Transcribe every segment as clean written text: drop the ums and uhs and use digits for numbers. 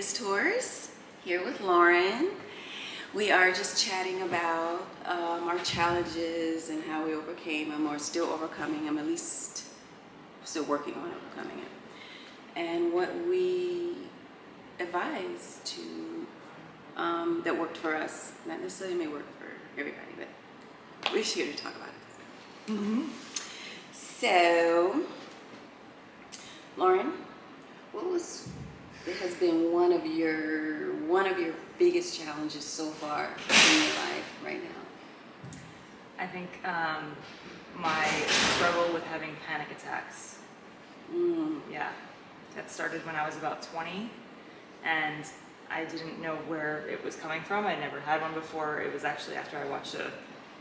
Miss Tours, here with Lauren. We are just chatting about our challenges and how we overcame them, or still overcoming them, at least still working on overcoming it, and what we advise to that worked for us. Not necessarily may work for everybody, but we're just here to talk about it. So, Lauren, it has been one of your biggest challenges so far in your life right now? I think my struggle with having panic attacks. Yeah, that started when I was about 20, and I didn't know where it was coming from. I never had one before. It was actually after I watched a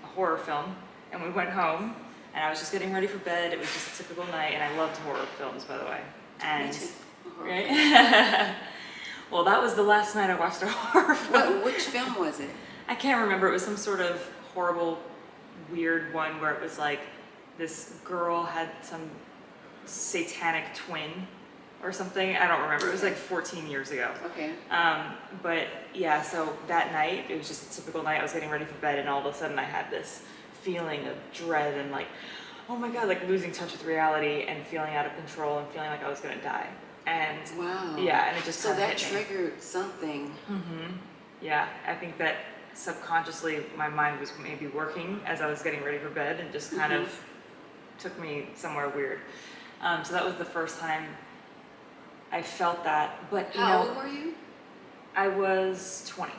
horror film, and we went home, and I was just getting ready for bed. It was just a typical night, and I loved horror films, by the way. And Me too. right? Well, that was the last night I watched a horror film. Which film was it? I can't remember. It was some sort of horrible, weird one where it was like this girl had some satanic twin or something. I don't remember. It was like 14 years ago. Okay. But yeah, so that night, it was just a typical night. I was getting ready for bed, and all of a sudden I had this feeling of dread and like, oh my God, like losing touch with reality and feeling out of control and feeling like I was going to die. And Wow. yeah, and it just So kinda that hit me. triggered something. Yeah, I think that subconsciously my mind was maybe working as I was getting ready for bed and just kind of took me somewhere weird. So that was the first time I felt that. But you How know, old were you? I was 20.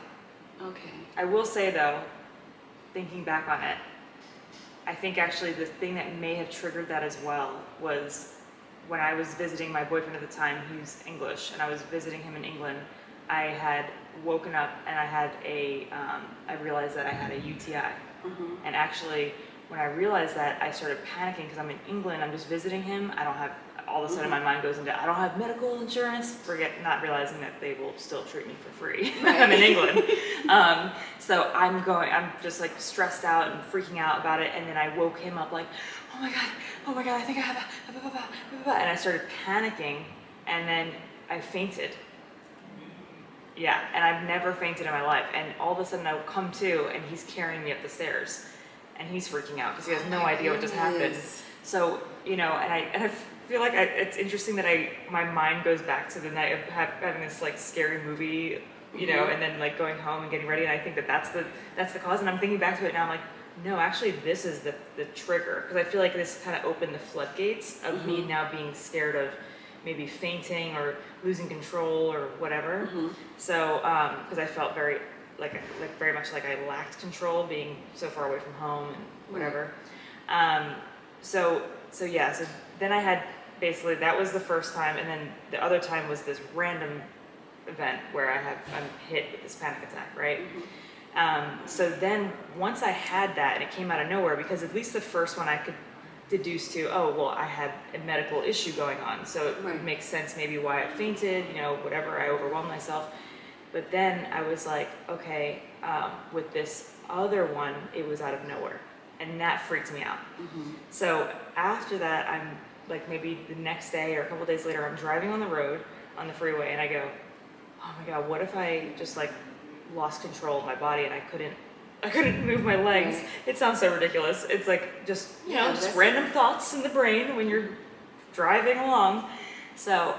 Okay. I will say though, thinking back on it, I think actually the thing that may have triggered that as well was when I was visiting my boyfriend at the time. He was English, and I was visiting him in England. I had woken up and I realized that I had a UTI. And actually, when I realized that, I started panicking because I'm in England, I'm just visiting him. I don't have, all of a sudden my mind goes into, I don't have medical insurance, not realizing that they will still treat me for free. Right. I'm in England. So I'm just like stressed out and freaking out about it. And then I woke him up like, oh my God, I think I have a, and I started panicking, and then I fainted. Yeah, and I've never fainted in my life. And all of a sudden I would come to, and he's carrying me up the stairs, and he's freaking out because he has no idea what just happened. Goodness. So, you know, and I feel like it's interesting that my mind goes back to the night of having this like scary movie, you know, and then like going home and getting ready. And I think that's the cause. And I'm thinking back to it now, I'm like, no, actually this is the trigger. Because I feel like this kind of opened the floodgates of me now being scared of maybe fainting or losing control or whatever. So, because I felt very much like I lacked control being so far away from home and whatever. So then I had, basically that was the first time, and then the other time was this random event where I'm hit with this panic attack, right? So then once I had that, and it came out of nowhere, because at least the first one I could deduce to, oh, well, I had a medical issue going on, so it would make sense maybe why I fainted, you know, whatever, I overwhelmed myself. But then I was like, okay, with this other one, it was out of nowhere, and that freaked me out. So after that, I'm like, maybe the next day or a couple days later, I'm driving on the road, on the freeway, and I go, oh my God, what if I just like lost control of my body and I couldn't move my legs? It sounds so ridiculous. It's like just, you know, just random thoughts in the brain when you're driving along. So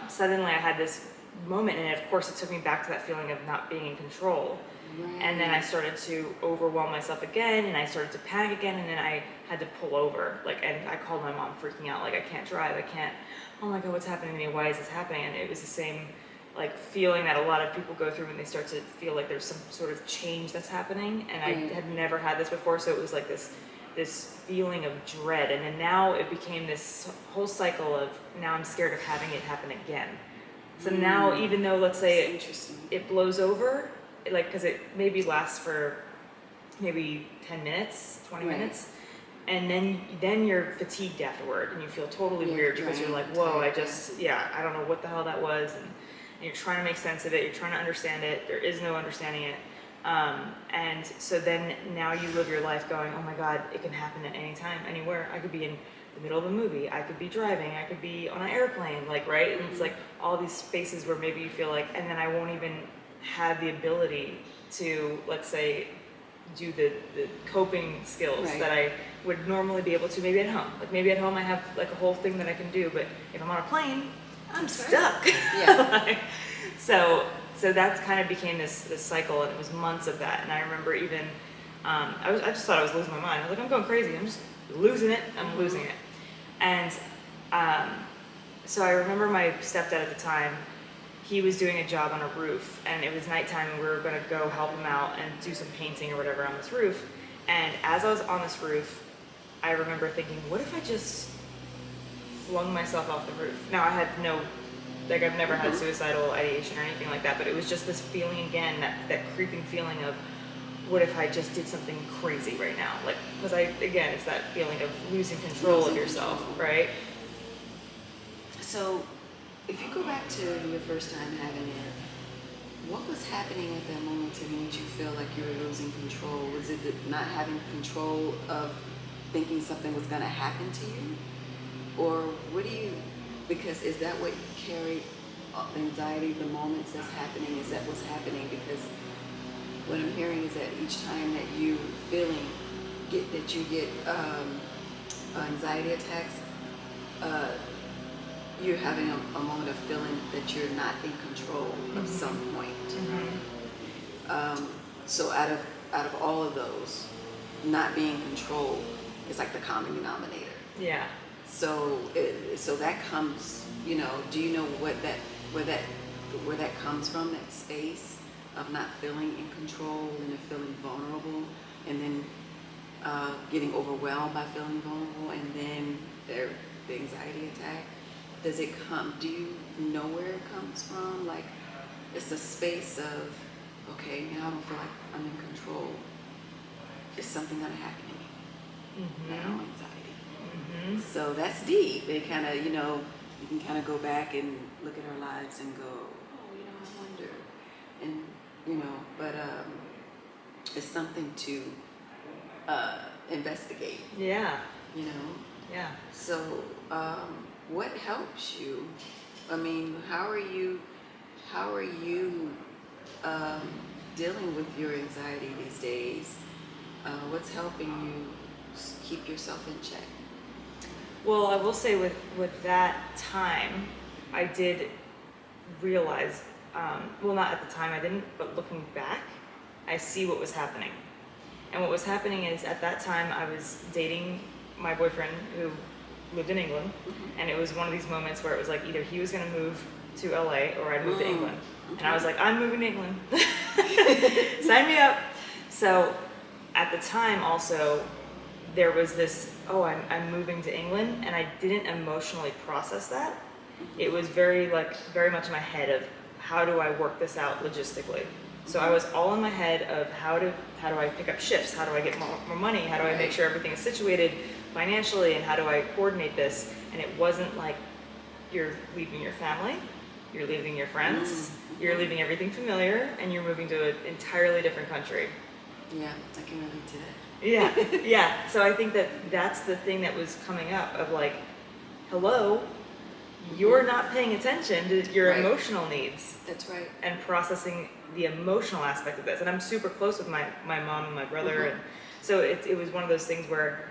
suddenly I had this moment, and of course it took me back to that feeling of not being in control. And then I started to overwhelm myself again, and I started to panic again, and then I had to pull over, and I called my mom freaking out, like, I can't drive, oh my God, what's happening to me, why is this happening? And it was the same like feeling that a lot of people go through when they start to feel like there's some sort of change that's happening, and I had never had this before, so it was like this feeling of dread. And then now it became this whole cycle of, now I'm scared of having it happen again. So now, even though, let's say it blows over, like, because it maybe lasts for maybe 10 minutes, 20 minutes, and then you're fatigued afterward, and you feel totally weird because you're like, whoa, I don't know what the hell that was, and you're trying to make sense of it, you're trying to understand it, there is no understanding it. And so then now you live your life going, oh my God, it can happen at any time, anywhere. I could be in the middle of a movie, I could be driving, I could be on an airplane, like, right? And it's like all these spaces where maybe you feel like, and then I won't even have the ability to, let's say, do the coping skills Right. that I would normally be able to maybe at home. Like maybe at home I have like a whole thing that I can do, but if I'm on a plane, I'm That's right. stuck. Yeah. Like, so that kind of became this cycle, and it was months of that. And I remember even I just thought I was losing my mind. I was like, I'm going crazy. I'm just losing it. I'm losing it. And so I remember my stepdad at the time. He was doing a job on a roof, and it was nighttime, and we were going to go help him out and do some painting or whatever on this roof. And as I was on this roof, I remember thinking, what if I just flung myself off the roof? Now, I had I've never had suicidal ideation or anything like that, but it was just this feeling again, that creeping feeling of, what if I just did something crazy right now? Like, because again, it's that feeling of losing control of yourself, right? So, if you go back to your first time having it, what was happening at that moment that made you feel like you were losing control? Was it not having control of thinking something was going to happen to you? Or what do you, because is that what you carry, anxiety, the moments that's happening, is that what's happening? Because what I'm hearing is that each time that you get anxiety attacks, you're having a moment of feeling that you're not in control of some point. So out of all of those, not being in control is like the common denominator. Yeah. So that comes, do you know where that comes from? That space of not feeling in control and of feeling vulnerable, and then getting overwhelmed by feeling vulnerable, and then the anxiety attack. Does it come? Do you know where it comes from? Like, it's a space of, okay, now I don't feel like I'm in control. Is something gonna happen to me? Now anxiety. So that's deep. It kind of, you can kind of go back and look at our lives and go, oh, I wonder, and but it's something to investigate. Yeah. Yeah. So, what helps you? I mean, how are you dealing with your anxiety these days? What's helping you keep yourself in check? Well, I will say with that time, I did realize, well, not at the time I didn't, but looking back, I see what was happening. And what was happening is, at that time, I was dating my boyfriend who lived in England, and it was one of these moments where it was like either he was going to move to LA or I'd move to England. And I was like, I'm moving to England. Sign me up. So at the time also, there was this, I'm moving to England, and I didn't emotionally process that. It was very much in my head of, how do I work this out logistically? So I was all in my head of how do I pick up shifts? How do I get more money? How do I make sure everything is situated financially, and how do I coordinate this? And it wasn't like, you're leaving your family, you're leaving your friends, you're leaving everything familiar, and you're moving to an entirely different country. Yeah, I can relate to that. Yeah, yeah. So I think that's the thing that was coming up of like, hello, you're not paying attention to your emotional needs. That's right. And processing the emotional aspect of this. And I'm super close with my mom and my brother. And so it was one of those things where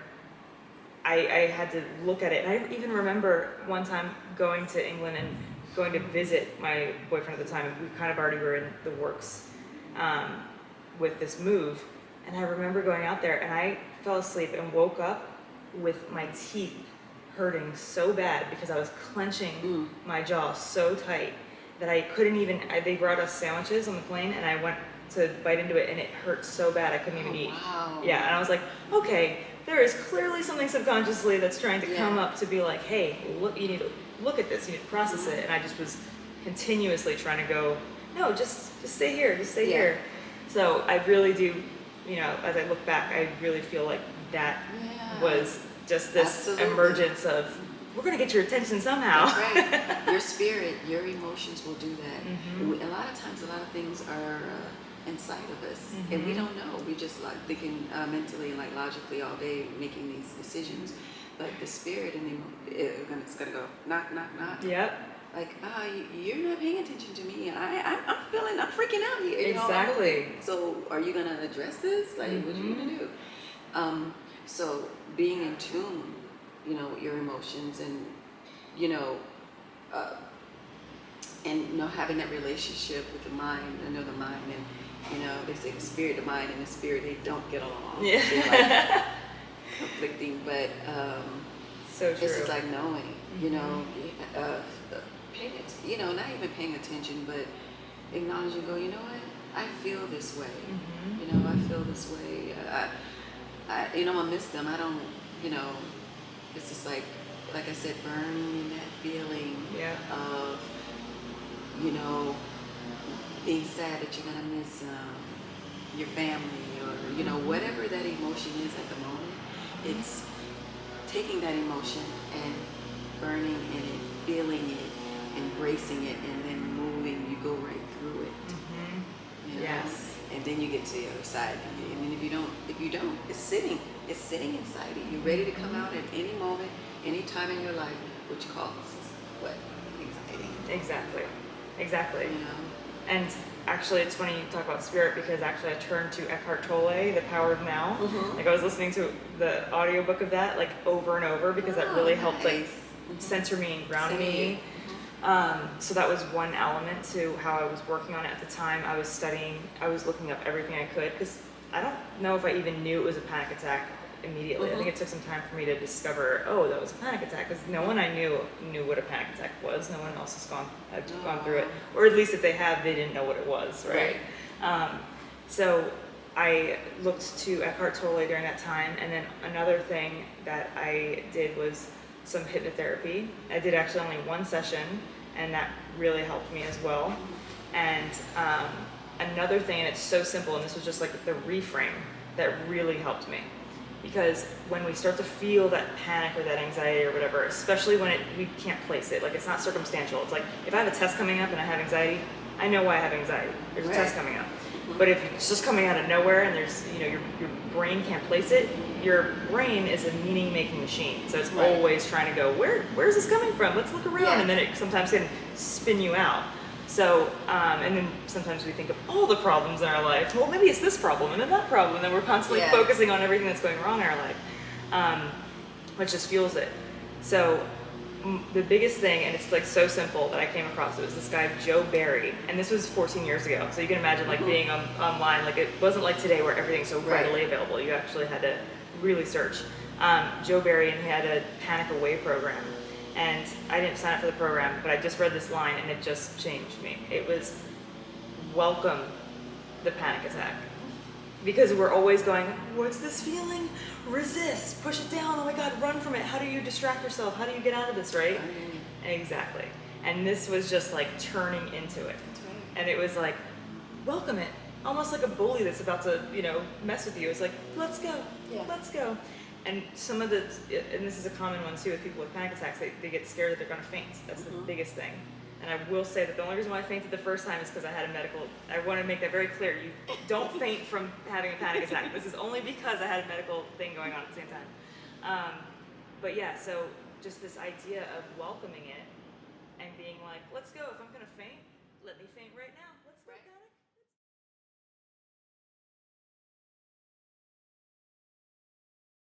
I had to look at it. And I even remember one time going to England and going to visit my boyfriend at the time. We kind of already were in the works with this move. And I remember going out there, and I fell asleep and woke up with my teeth hurting so bad because I was clenching my jaw so tight that I couldn't even, they brought us sandwiches on the plane, and I went to bite into it, and it hurt so bad I couldn't even eat. Wow. Yeah, and I was like, okay, there is clearly something subconsciously that's trying to come up to be like, hey, look, you need to look at this, you need to process it. And I just was continuously trying to go, no, just stay here, just stay here. So I really do, as I look back, I really feel like that was just this emergence of, we're going to get your attention somehow. That's right. Your spirit, your emotions will do that. A lot of times, a lot of things are inside of us, and we don't know. We just like thinking mentally and like logically all day, making these decisions. but the spirit and it's gonna go knock, knock, knock. Yep. Like, you're not paying attention to me. I'm freaking out here. You know, I'm Exactly. moving. So are you gonna address this? Like, what are you gonna do? So being in tune, you know, with your emotions and, you know, and you know, having that relationship with the mind, the mind, and you know, they say the spirit, the mind, and the spirit, they don't get along. Yeah. They're like conflicting, but So true. it's just like knowing, you know, paying it, you know, not even paying attention, but acknowledging, go, you know what, I feel this way. You know, I feel this way. You know, I'm gonna miss them. I don't, you know, it's just like I said, burning that feeling Yeah. of, you know, being sad that you're gonna miss your family, or you know, whatever that emotion is at the moment. It's taking that emotion and burning in it, feeling it, embracing it, and then moving. You go right through it. You know? Yes. And then you get to the other side. And then if you don't, it's sitting inside you. You're ready to come out at any moment, any time in your life, which causes what? Anxiety. Exactly. You know? And actually, it's funny you talk about spirit, because actually I turned to Eckhart Tolle, The Power of Now. Like, I was listening to the audiobook of that like over and over, because that really helped like center me and ground me. So that was one element to how I was working on it at the time. I was studying, I was looking up everything I could, because I don't know if I even knew it was a panic attack immediately. I think it took some time for me to discover, oh, that was a panic attack, because no one I knew what a panic attack was. No one else had gone through it, or at least if they have, they didn't know what it was, right? So I looked to Eckhart Tolle during that time, and then another thing that I did was some hypnotherapy. I did actually only one session, and that really helped me as well. And another thing, and it's so simple, and this was just like the reframe that really helped me. Because when we start to feel that panic or that anxiety or whatever, especially when we can't place it, like it's not circumstantial. It's like, if I have a test coming up and I have anxiety, I know why I have anxiety. There's a test coming up. But if it's just coming out of nowhere and there's, you know, your brain can't place it, your brain is a meaning-making machine. So it's always trying to go, where's this coming from? Let's look around. And then it sometimes can spin you out. So, and then sometimes we think of all the problems in our life. Well, maybe it's this problem and then that problem. And then we're constantly focusing on everything that's going wrong in our life, which just fuels it. So the biggest thing, and it's like so simple that I came across, it was this guy, Joe Barry. And this was 14 years ago. So you can imagine like being online, like it wasn't like today where everything's so readily available. You actually had to really search. Joe Barry, and he had a Panic Away program. And I didn't sign up for the program, but I just read this line and it just changed me. It was, welcome the panic attack. Because we're always going, what's this feeling? Resist, push it down, oh my God, run from it. How do you distract yourself? How do you get out of this, right? Exactly. And this was just like turning into it. And it was like, welcome it. Almost like a bully that's about to, you know, mess with you. It's like, let's go, let's go. And some of and this is a common one too with people with panic attacks, they get scared that they're gonna faint. That's the biggest thing. And I will say that the only reason why I fainted the first time is because I had a medical, I want to make that very clear. You don't faint from having a panic attack. This is only because I had a medical thing going on at the same time. But yeah, so just this idea of welcoming